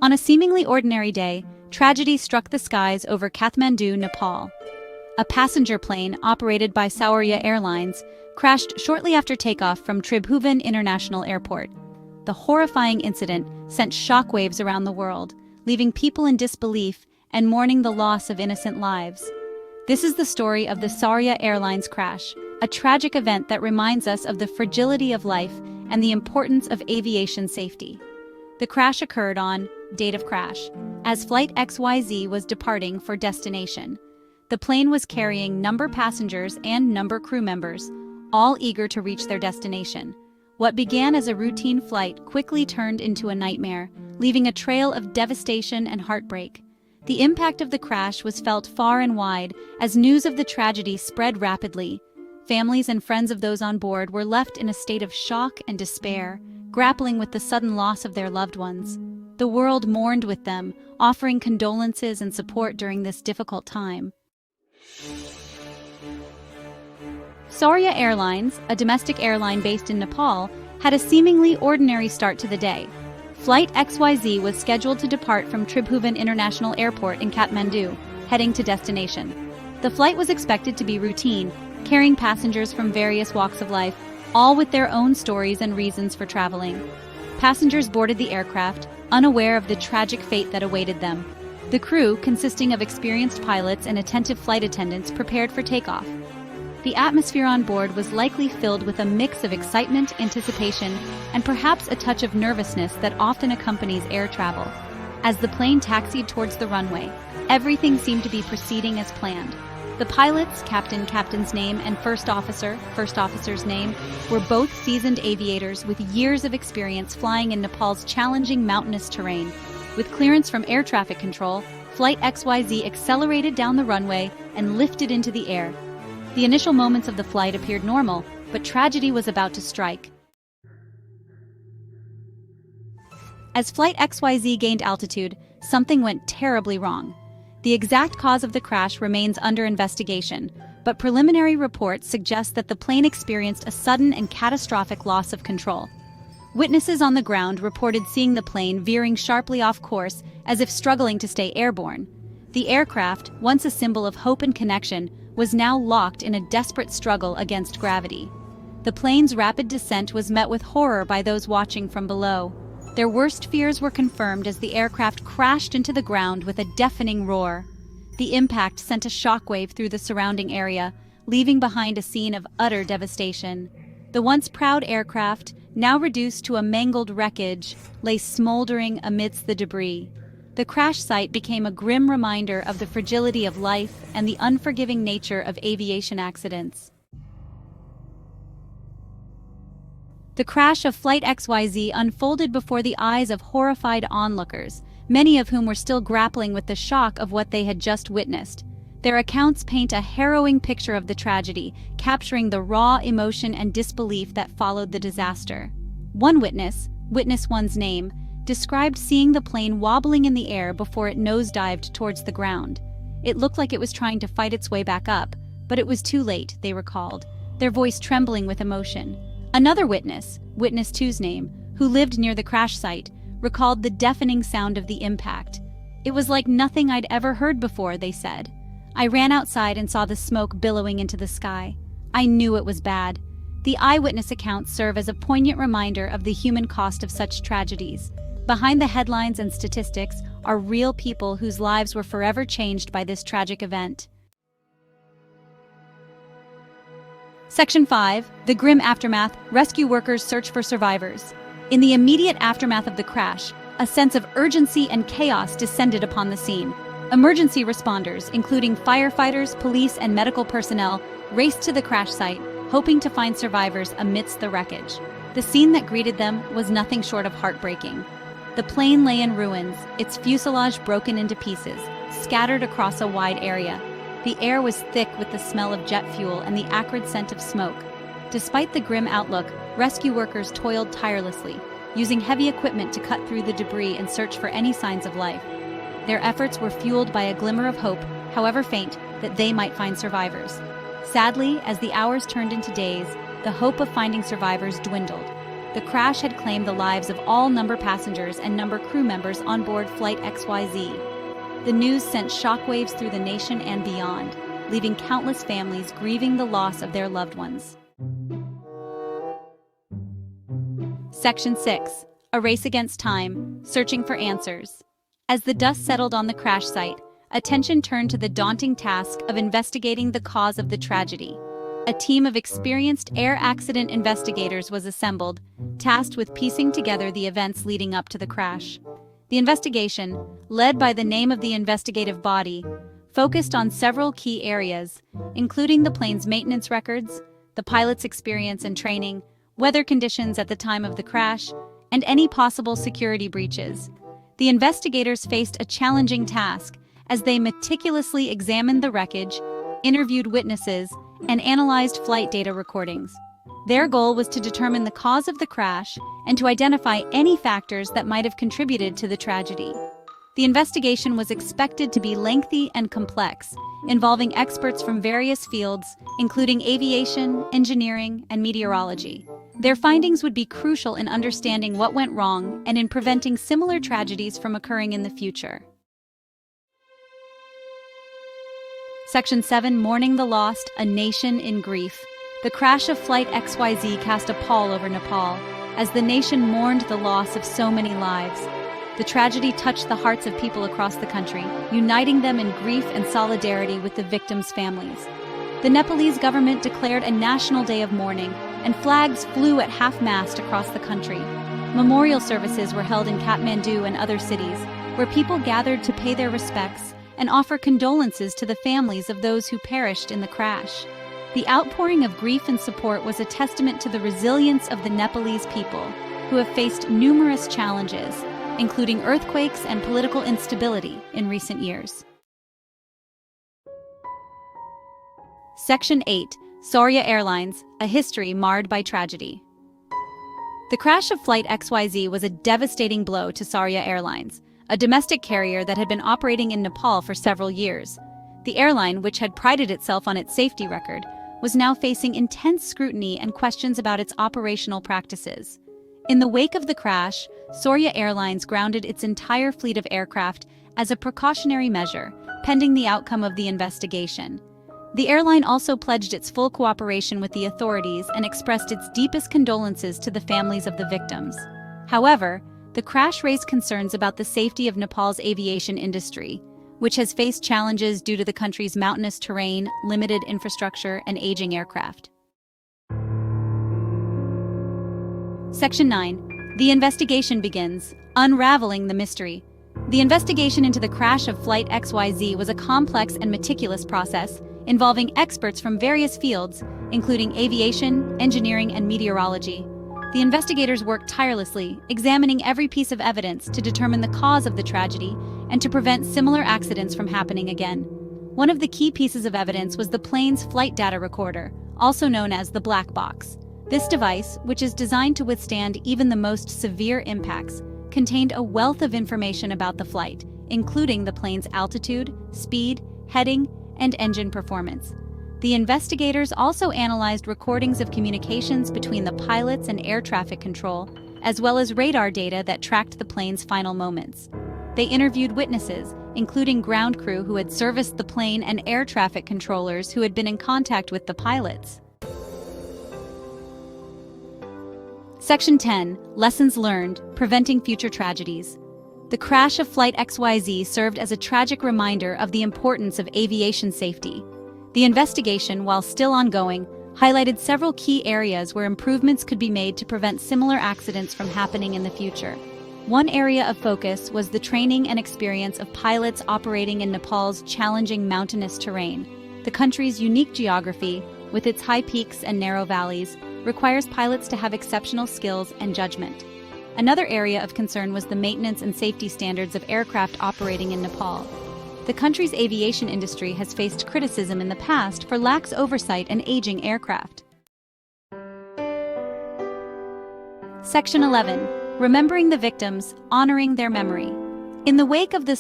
On a seemingly ordinary day, tragedy struck the skies over Kathmandu, Nepal. A passenger plane operated by Saurya Airlines crashed shortly after takeoff from Tribhuvan International Airport. The horrifying incident sent shockwaves around the world, leaving people in disbelief and mourning the loss of innocent lives. This is the story of the Saurya Airlines crash, a tragic event that reminds us of the fragility of life and the importance of aviation safety. The crash occurred on date of crash, as Flight XYZ was departing for destination. The plane was carrying number passengers and number crew members, all eager to reach their destination. What began as a routine flight quickly turned into a nightmare, leaving a trail of devastation and heartbreak. The impact of the crash was felt far and wide as news of the tragedy spread rapidly. Families and friends of those on board were left in a state of shock and despair, grappling with the sudden loss of their loved ones. The world mourned with them, offering condolences and support during this difficult time. Saurya Airlines, a domestic airline based in Nepal, had a seemingly ordinary start to the day. Flight XYZ was scheduled to depart from Tribhuvan International Airport in Kathmandu, heading to destination. The flight was expected to be routine, carrying passengers from various walks of life, all with their own stories and reasons for traveling. Passengers boarded the aircraft, unaware of the tragic fate that awaited them. The crew, consisting of experienced pilots and attentive flight attendants, prepared for takeoff. The atmosphere on board was likely filled with a mix of excitement, anticipation, and perhaps a touch of nervousness that often accompanies air travel. As the plane taxied towards the runway, everything seemed to be proceeding as planned. The pilots, captain's name, and first officer's name, were both seasoned aviators with years of experience flying in Nepal's challenging mountainous terrain. With clearance from air traffic control, Flight XYZ accelerated down the runway and lifted into the air. The initial moments of the flight appeared normal, but tragedy was about to strike. As Flight XYZ gained altitude, something went terribly wrong. The exact cause of the crash remains under investigation, but preliminary reports suggest that the plane experienced a sudden and catastrophic loss of control. Witnesses on the ground reported seeing the plane veering sharply off course as if struggling to stay airborne. The aircraft, once a symbol of hope and connection, was now locked in a desperate struggle against gravity. The plane's rapid descent was met with horror by those watching from below. Their worst fears were confirmed as the aircraft crashed into the ground with a deafening roar. The impact sent a shockwave through the surrounding area, leaving behind a scene of utter devastation. The once proud aircraft, now reduced to a mangled wreckage, lay smoldering amidst the debris. The crash site became a grim reminder of the fragility of life and the unforgiving nature of aviation accidents. The crash of Flight XYZ unfolded before the eyes of horrified onlookers, many of whom were still grappling with the shock of what they had just witnessed. Their accounts paint a harrowing picture of the tragedy, capturing the raw emotion and disbelief that followed the disaster. One witness one's name, described seeing the plane wobbling in the air before it nosedived towards the ground. It looked like it was trying to fight its way back up, but it was too late, they recalled, their voice trembling with emotion. Another witness two's name, who lived near the crash site, recalled the deafening sound of the impact. It was like nothing I'd ever heard before, they said. I ran outside and saw the smoke billowing into the sky. I knew it was bad. The eyewitness accounts serve as a poignant reminder of the human cost of such tragedies. Behind the headlines and statistics are real people whose lives were forever changed by this tragic event. Section 5. The Grim Aftermath. Rescue workers search for survivors. In the immediate aftermath of the crash, a sense of urgency and chaos descended upon the scene. Emergency responders, including firefighters, police, and medical personnel, raced to the crash site, hoping to find survivors amidst the wreckage. The scene that greeted them was nothing short of heartbreaking. The plane lay in ruins, its fuselage broken into pieces, scattered across a wide area. The air was thick with the smell of jet fuel and the acrid scent of smoke. Despite the grim outlook, rescue workers toiled tirelessly, using heavy equipment to cut through the debris and search for any signs of life. Their efforts were fueled by a glimmer of hope, however faint, that they might find survivors. Sadly, as the hours turned into days, the hope of finding survivors dwindled. The crash had claimed the lives of all number passengers and number crew members on board Flight XYZ. The news sent shockwaves through the nation and beyond, leaving countless families grieving the loss of their loved ones. Section 6. A race against time, searching for answers. As the dust settled on the crash site, attention turned to the daunting task of investigating the cause of the tragedy. A team of experienced air accident investigators was assembled, tasked with piecing together the events leading up to the crash. The investigation, led by the name of the investigative body, focused on several key areas, including the plane's maintenance records, the pilot's experience and training, weather conditions at the time of the crash, and any possible security breaches. The investigators faced a challenging task as they meticulously examined the wreckage, interviewed witnesses, and analyzed flight data recordings. Their goal was to determine the cause of the crash and to identify any factors that might have contributed to the tragedy. The investigation was expected to be lengthy and complex, involving experts from various fields, including aviation, engineering, and meteorology. Their findings would be crucial in understanding what went wrong and in preventing similar tragedies from occurring in the future. Section 7. Mourning the Lost, a Nation in Grief. The crash of Flight XYZ cast a pall over Nepal, as the nation mourned the loss of so many lives. The tragedy touched the hearts of people across the country, uniting them in grief and solidarity with the victims' families. The Nepalese government declared a national day of mourning, and flags flew at half-mast across the country. Memorial services were held in Kathmandu and other cities, where people gathered to pay their respects and offer condolences to the families of those who perished in the crash. The outpouring of grief and support was a testament to the resilience of the Nepalese people, who have faced numerous challenges, including earthquakes and political instability in recent years. Section 8. Saurya Airlines, a history marred by tragedy. The crash of Flight XYZ was a devastating blow to Saurya Airlines, a domestic carrier that had been operating in Nepal for several years. The airline, which had prided itself on its safety record, was now facing intense scrutiny and questions about its operational practices. In the wake of the crash, Saurya Airlines grounded its entire fleet of aircraft as a precautionary measure, pending the outcome of the investigation. The airline also pledged its full cooperation with the authorities and expressed its deepest condolences to the families of the victims. However, the crash raised concerns about the safety of Nepal's aviation industry, which has faced challenges due to the country's mountainous terrain, limited infrastructure, and aging aircraft. Section 9. The investigation begins, unraveling the mystery. The investigation into the crash of Flight XYZ was a complex and meticulous process involving experts from various fields, including aviation, engineering, and meteorology. The investigators worked tirelessly, examining every piece of evidence to determine the cause of the tragedy and to prevent similar accidents from happening again. One of the key pieces of evidence was the plane's flight data recorder, also known as the black box. This device, which is designed to withstand even the most severe impacts, contained a wealth of information about the flight, including the plane's altitude, speed, heading, and engine performance. The investigators also analyzed recordings of communications between the pilots and air traffic control, as well as radar data that tracked the plane's final moments. They interviewed witnesses, including ground crew who had serviced the plane and air traffic controllers who had been in contact with the pilots. Section 10. Lessons learned, preventing future tragedies. The crash of Flight XYZ served as a tragic reminder of the importance of aviation safety. The investigation, while still ongoing, highlighted several key areas where improvements could be made to prevent similar accidents from happening in the future. One area of focus was the training and experience of pilots operating in Nepal's challenging mountainous terrain. The country's unique geography, with its high peaks and narrow valleys, requires pilots to have exceptional skills and judgment. Another area of concern was the maintenance and safety standards of aircraft operating in Nepal. The country's aviation industry has faced criticism in the past for lax oversight and aging aircraft. Section 11. Remembering the victims, honoring their memory. In the wake of the